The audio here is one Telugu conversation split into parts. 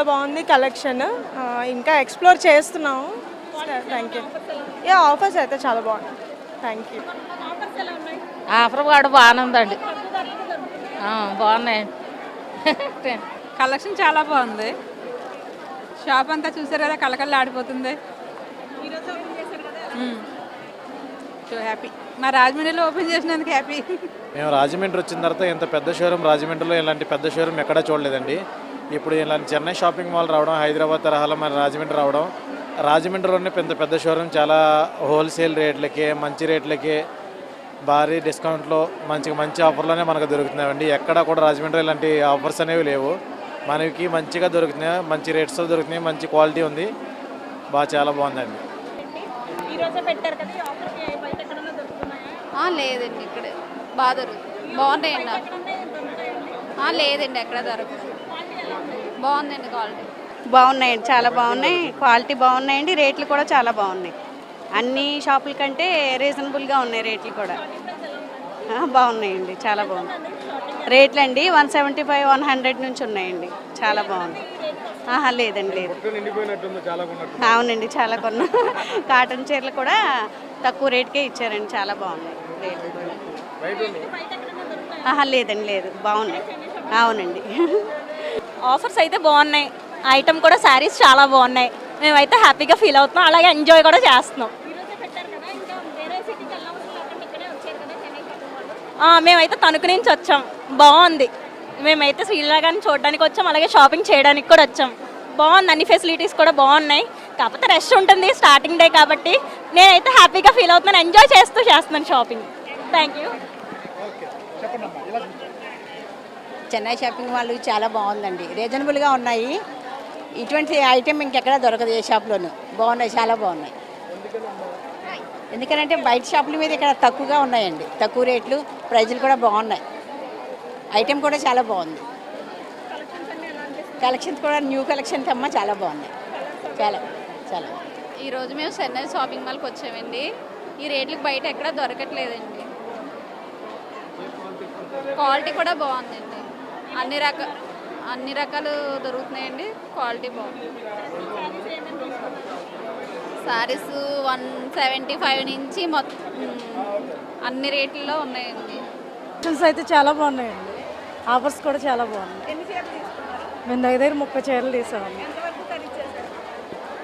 బాగుంది కలెక్షన్. ఇంకా ఎక్స్ప్లోర్ చేస్తున్నాము. Thank you. ఆఫర్స్ అయితే చాలా బాగున్నాయి. Thank you. ఆఫర్ కూడా బాగానే ఉందండి. బాగున్నాయి. కలెక్షన్ చాలా బాగుంది. షాప్ అంతా చూసారు కదా, కళ్ళకళ్ళు ఆడిపోతుంది. So happy. మా రాజమండ్రిలో ఓపెన్ చేసినందుకు హ్యాపీ. మేము రాజమండ్రి వచ్చిన తర్వాత ఇంత పెద్ద షోరూమ్ రాజమండ్రిలో ఇలాంటి పెద్ద షోరూమ్ ఎక్కడా చూడలేదండి. ఇప్పుడు ఇలాంటి చెన్నై షాపింగ్ మాల్ రావడం, హైదరాబాద్ తరహాలో మన రాజమండ్రి రావడం, రాజమండ్రిలోనే పెద్ద షోరూమ్ చాలా హోల్సేల్ రేట్లకి, మంచి రేట్లకి, భారీ డిస్కౌంట్లో మంచి ఆఫర్లోనే మనకు దొరుకుతున్నాయండి. ఎక్కడా కూడా రాజమండ్రి ఇలాంటి ఆఫర్స్ అనేవి లేవు. మనకి మంచిగా దొరుకుతున్నాయి, మంచి రేట్స్తో దొరుకుతున్నాయి, మంచి క్వాలిటీ ఉంది. చాలా బాగుందండి. లేదండి, ఇక్కడ బాగా దొరుకుతుంది. బాగున్నాయండి. లేదండి, ఎక్కడ దొరకదు. బాగుందండి, క్వాలిటీ బాగున్నాయండి, చాలా బాగున్నాయి. క్వాలిటీ బాగున్నాయండి, రేట్లు కూడా చాలా బాగున్నాయి. అన్ని షాపుల కంటే రీజనబుల్గా ఉన్నాయి రేట్లు కూడా. బాగున్నాయండి, చాలా బాగున్నాయి. రేట్లు అండి 175, 100 నుంచి ఉన్నాయండి. చాలా బాగుంది. లేదండి, లేదు. అవునండి, చాలా కొన్నా. కాటన్ చీరలు కూడా తక్కువ రేట్కే ఇచ్చారండి, చాలా బాగున్నాయి రేట్లు కూడా. లేదండి, లేదు, బాగున్నాయి. అవునండి. ఆఫర్స్ అయితే బాగున్నాయి. ఐటమ్ కూడా శారీస్ చాలా బాగున్నాయి. మేమైతే హ్యాపీగా ఫీల్ అవుతున్నాం, అలాగే ఎంజాయ్ కూడా చేస్తున్నాం. మేమైతే తణుకు నుంచి వచ్చాం. బాగుంది. మేమైతే శ్రీలంకని చూడడానికి వచ్చాం, అలాగే షాపింగ్ చేయడానికి కూడా వచ్చాం. బాగుంది, అన్ని ఫెసిలిటీస్ కూడా బాగున్నాయి. కాకపోతే రష్ ఉంటుంది స్టార్టింగ్ డే కాబట్టి. నేనైతే హ్యాపీగా ఫీల్ అవుతున్నాను, ఎంజాయ్ చేస్తున్నాను shopping. Thank you. Chennai shopping mall చాలా బాగుందండి, రీజనబుల్గా ఉన్నాయి. ఇటువంటి ఐటెం ఇంకెక్కడ దొరకదు ఏ షాప్లోనూ. బాగున్నాయి, చాలా బాగున్నాయి. ఎందుకంటే బయట షాపుల మీద ఇక్కడ తక్కువగా ఉన్నాయండి, తక్కువ రేట్లు, ప్రైజులు కూడా బాగున్నాయి. ఐటెం కూడా చాలా బాగుంది. కలెక్షన్స్ కూడా న్యూ కలెక్షన్స్ అమ్మ చాలా బాగున్నాయి. చాలా చాలా. ఈరోజు మేము చెన్నై షాపింగ్ మాల్కి వచ్చామండి. ఈ రేట్లకు బయట ఎక్కడ దొరకట్లేదండి. క్వాలిటీ కూడా బాగుందండి. అన్ని రకాలు దొరుకుతున్నాయండి. క్వాలిటీ బాగుంది. శారీస్ 175 నుంచి మొత్తం అన్ని రేట్లలో ఉన్నాయండి. అయితే చాలా బాగున్నాయండి. ఆఫర్స్ కూడా చాలా బాగున్నాయి. మేము దగ్గర 30 చీరలు తీసామండి.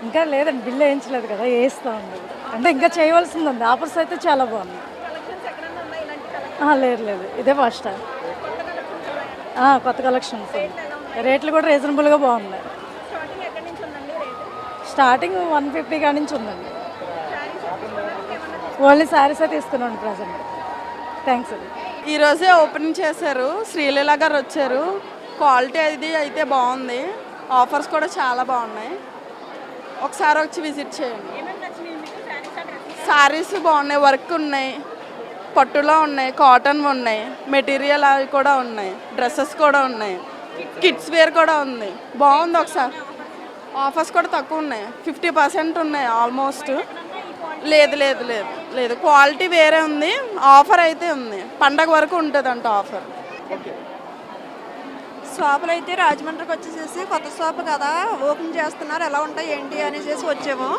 ఇంకా లేదండి, బిల్లు వేయించలేదు కదా, వేస్తామండి. అంటే ఇంకా చేయవలసింది ఉంది. ఆఫర్స్ అయితే చాలా బాగున్నాయి. లేదు, ఇదే ఫస్ట్ టైం. కొత్త కలెక్షన్స్, రేట్లు కూడా రీజనబుల్గా బాగున్నాయి. స్టార్టింగ్ 150 కాడి నుంచి ఉందండి. ఓన్లీ శారీసే తీసుకున్నాను ప్రజెంట్. థ్యాంక్స్ అండి. ఈరోజే ఓపెనింగ్ చేశారు, శ్రీలీల గారు వచ్చారు. క్వాలిటీ అయితే బాగుంది. ఆఫర్స్ కూడా చాలా బాగున్నాయి. ఒకసారి వచ్చి విజిట్ చేయండి. శారీస్ బాగున్నాయి, వర్క్ ఉన్నాయి, పట్టులో ఉన్నాయి, కాటన్ ఉన్నాయి, మెటీరియల్ అవి కూడా ఉన్నాయి, డ్రెస్సెస్ కూడా ఉన్నాయి, కిడ్స్ వేర్ కూడా ఉంది. బాగుంది. ఒకసారి ఆఫర్స్ కూడా తక్కువ ఉన్నాయి, 50% ఉన్నాయి ఆల్మోస్ట్. లేదు, క్వాలిటీ వేరే ఉంది. ఆఫర్ అయితే ఉంది, పండగ వరకు ఉంటుందంట ఆఫర్. షాపులు అయితే రాజమండ్రికి వచ్చేసేసి కొత్త షాపు కదా, ఓపెన్ చేస్తున్నారు, ఎలా ఉంటాయి ఏంటి అనేసి వచ్చాము.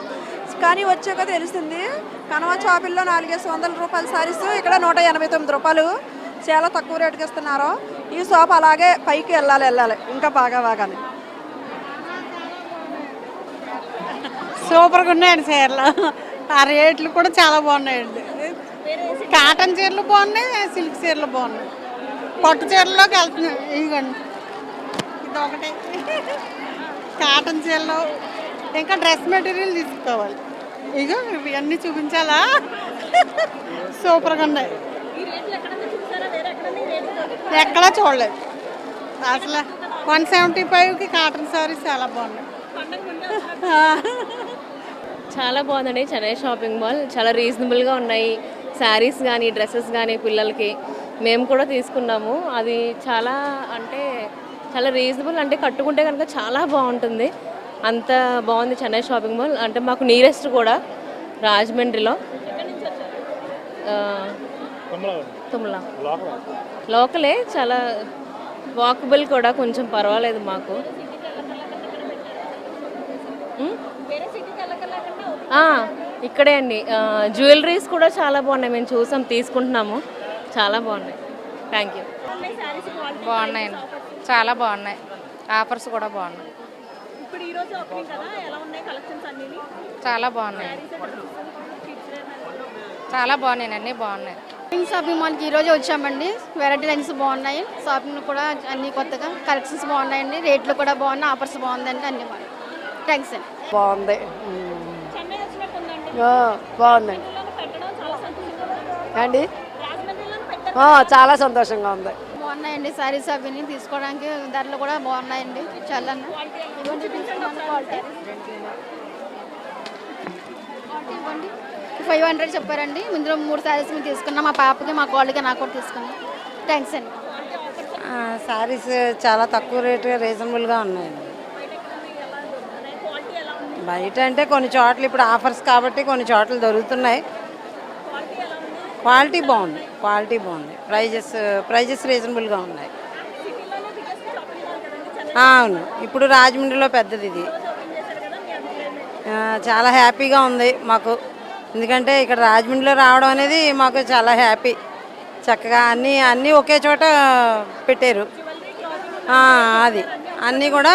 కానీ వచ్చాక తెలిసింది కనవ షాపుల్లో 400 రూపాయల సారీస్ ఇక్కడ 189 రూపాయలు. చాలా తక్కువ రేటుకి ఇస్తున్నారు. ఈ షాప్ అలాగే పైకి వెళ్ళాలి ఇంకా బాగానే. సూపర్గా ఉన్నాయండి చీరలు. ఆ రేట్లు కూడా చాలా బాగున్నాయండి. కాటన్ చీరలు బాగున్నాయి, సిల్క్ చీరలు బాగున్నాయి. పట్టు చీరలోకి వెళ్తున్నాయి. ఇదిగోండి, ఇది ఒకటి కాటన్ చీరలు. ఇంకా డ్రెస్ మెటీరియల్ తీసుకోవాలి. ఇగో ఇవన్నీ చూపించాలా, సూపర్గా ఉన్నాయి. ఎక్కడా చూడలేదు అసలు. 175కి కాటన్ సారీస్ చాలా బాగున్నాయి. చాలా బాగుందండి చెన్నై షాపింగ్ మాల్. చాలా రీజనబుల్గా ఉన్నాయి శారీస్ కానీ, డ్రెస్సెస్ కానీ. పిల్లలకి మేము కూడా తీసుకున్నాము. అది చాలా చాలా రీజనబుల్, అంటే కట్టుకుంటే కనుక చాలా బాగుంటుంది. అంత బాగుంది చెన్నై షాపింగ్ మాల్. అంటే మాకు నియరెస్ట్ కూడా రాజమండ్రిలో. తుమ్లా లోకలే, చాలా వాకబుల్ కూడా, కొంచెం పర్వాలేదు మాకు. ఇక్కడే అండి. జ్యువెలరీస్ కూడా చాలా బాగున్నాయి, మేము చూసాం, తీసుకుంటున్నాము, చాలా బాగున్నాయి. Thank you. బాగున్నాయండి, చాలా బాగున్నాయి, ఆఫర్స్ కూడా బాగున్నాయి, ఇప్పుడు ఈ రోజు ఓపెనింగ్ కదా, ఎలా ఉన్నాయి కలెక్షన్స్ అన్నీ? చాలా బాగున్నాయి, చాలా బాగున్నాయి, అన్నీ బాగున్నాయి. షాపింగ్ మాల్కి ఈరోజు వచ్చామండి. వెరైటీ లైన్స్ బాగున్నాయి, షాపింగ్ కూడా అన్ని కొత్తగా కలెక్షన్స్ బాగున్నాయండి, రేట్లు కూడా బాగున్నాయి, ఆఫర్స్ బాగుందండి, అన్ని బాగున్నాయి. థ్యాంక్స్ అండి. బాగుంది, చెన్నై వచ్చినట్టుందండి. బాగుందండి పెట్టడం చాలా సంతోషంగా అండి, రాజమండ్రిలో పెట్టడం చాలా సంతోషంగా ఉంది. బాగున్నాయండి శారీస్ అవి తీసుకోవడానికి, ధరలు కూడా బాగున్నాయండి. చాలా ఇవ్వండి 500 చెప్పారండి. ఇందులో 3 శారీస్ మేము తీసుకున్నాం, మా పాపకి, మా కోళ్ళకి, నాకు కూడా తీసుకున్నాం. థ్యాంక్స్ అండి. శారీస్ చాలా తక్కువ రేటు, రీజనబుల్గా ఉన్నాయండి. బయట అంటే కొన్ని చోట్ల ఇప్పుడు ఆఫర్స్ కాబట్టి కొన్ని చోట్ల దొరుకుతున్నాయి. క్వాలిటీ బాగుంది, ప్రైజెస్ రీజనబుల్గా ఉన్నాయి. అవును, ఇప్పుడు రాజమండ్రిలో పెద్దది ఇది. చాలా హ్యాపీగా ఉంది మాకు, ఎందుకంటే ఇక్కడ రాజమండ్రిలో రావడం అనేది మాకు చాలా హ్యాపీ. చక్కగా అన్నీ ఒకే చోట పెట్టారు, అది అన్నీ కూడా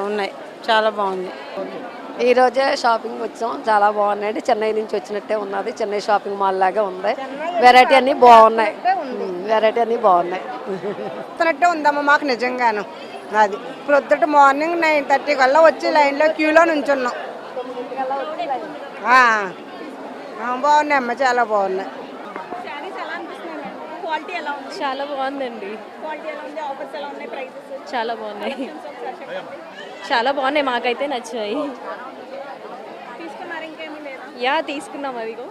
ఉన్నాయి, చాలా బాగుంది. ఈరోజే షాపింగ్ వచ్చాం, చాలా బాగున్నాయండి. చెన్నై నుంచి వచ్చినట్టే ఉన్నది, చెన్నై షాపింగ్ మాల్ లాగా ఉంది. వెరైటీ అన్నీ బాగున్నాయి, వస్తున్నట్టే ఉందమ్మా మాకు నిజంగాను. అది ప్రొద్దుట మార్నింగ్ 9:30 కల్లా వచ్చి లైన్లో క్యూలో నుంచున్నాం. బాగున్నాయమ్మా, చాలా బాగున్నాయి. శారీస్ ఎలా అనిపిస్తున్నాయి? క్వాలిటీ ఎలా ఉంది? చాలా బాగుందండి, క్వాలిటీ ఎలా ఉంది? ఆఫర్స్ ఎలా ఉన్నాయి? ప్రైసెస్ చాలా బాగున్నాయి, చాలా బాగున్నాయి, మాకైతే నచ్చాయి. తీసుకున్నారు ఇంకేమీ లేదా? యా తీసుకున్నాం, అదిగో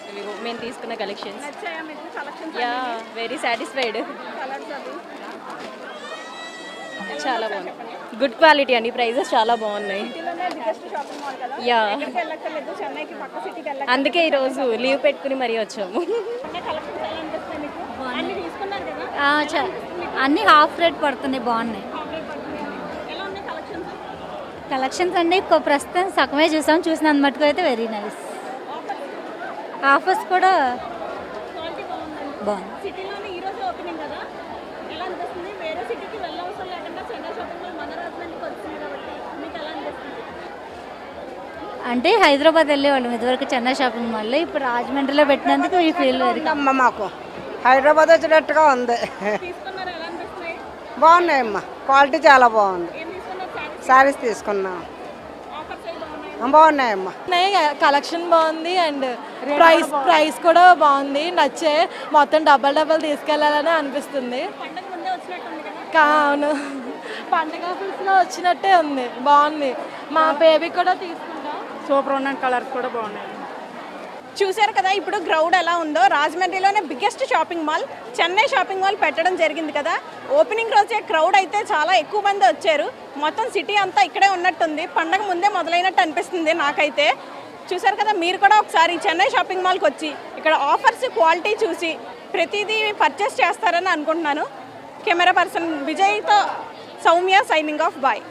ఇదిగో మేము తీసుకున్న కలెక్షన్స్. నచ్చాయా మీకు collections? Yeah very satisfied, colours అవి చాలా బాగుంది, గుడ్ క్వాలిటీ అండి, ప్రైజెస్ చాలా బాగున్నాయి. సిటీలోనే బిగ్గెస్ట్ షాపింగ్ మాల్ కదా, యా ఎక్కడికి వెళ్ళక్కర్లేదు, చెన్నైకి పక్క సిటీకి వెళ్ళక్కర్లేదు. అందుకే ఈరోజు లీవ్ పెట్టుకుని మరీ వచ్చాము. కలెక్షన్స్ ఎలా అనిపిస్తాయి మీకు? అన్ని తీసుకున్నారు కదా, అన్నీ హాఫ్ రేట్ పడుతున్నాయి, బాగున్నాయి. ఎలా ఉన్నాయి కలెక్షన్స్? కలెక్షన్స్ అండి ప్రస్తుతం సగమే చూసినంత మటుకు అయితే వెరీ నైస్. ఆఫర్స్ కూడా క్వాలిటీ బాగుందండి. బాగుంది. సిటీలోనే ఈ రోజు ఓపెనింగ్ కదా, ఎలా అనిపిస్తుంది? వేరే సిటీకి వెళ్ళవసరం లేకుండా చెన్నై షాపింగ్ మాల్ మన రాజమండ్రికి వచ్చింది కాబట్టి మీకు ఎలా అనిపిస్తుంది? అంటే హైదరాబాద్ వెళ్ళేవాళ్ళం ఇదివరకు చెన్నై షాపింగ్ మాల్లో, ఇప్పుడు రాజమండ్రిలో పెట్టినందుకు ఈ ఫీల్ వెరీ. అమ్మ మాకు హైదరాబాద్ వచ్చినట్టుగా ఉంది. తీసుకున్నారు, ఎలా అనిపిస్తున్నాయి? బాగున్నాయమ్మా, క్వాలిటీ చాలా బాగుంది. ఏం తీసుకున్నారు? శారీస్ తీసుకున్నాం, ఆఫర్స్ అవి బాగున్నాయి. బాగున్నాయమ్మా. కలెక్షన్ బాగుంది అండ్ ప్రైస్ కూడా బాగుంది, నచ్చే. మొత్తం డబల్ తీసుకెళ్లాలని అనిపిస్తుంది. పండగ ముందే వచ్చినట్టుంది కదా. అవును, పండగ ఆఫీస్లో వచ్చినట్టే ఉంది, బాగుంది. మా బేబీ కూడా తీసుకుంటాం. సూపర్ ఉన్నాయి, కలర్స్ కూడా బాగున్నాయి. చూశారు కదా ఇప్పుడు క్రౌడ్ ఎలా ఉందో. రాజమండ్రిలోనే biggest shopping mall Chennai shopping mall పెట్టడం జరిగింది కదా. ఓపెనింగ్ రోజే క్రౌడ్ అయితే చాలా ఎక్కువ మంది వచ్చారు. మొత్తం సిటీ అంతా ఇక్కడే ఉన్నట్టుంది, పండగ ముందే మొదలైనట్టు అనిపిస్తుంది నాకైతే. చూశారు కదా, మీరు కూడా ఒకసారి చెన్నై షాపింగ్ మాల్కి వచ్చి ఇక్కడ ఆఫర్స్, క్వాలిటీ చూసి ప్రతిదీ పర్చేస్ చేస్తారని అనుకుంటున్నాను. కెమెరా పర్సన్ విజయ్తో సౌమ్య సైనింగ్ ఆఫ్, బాయ్.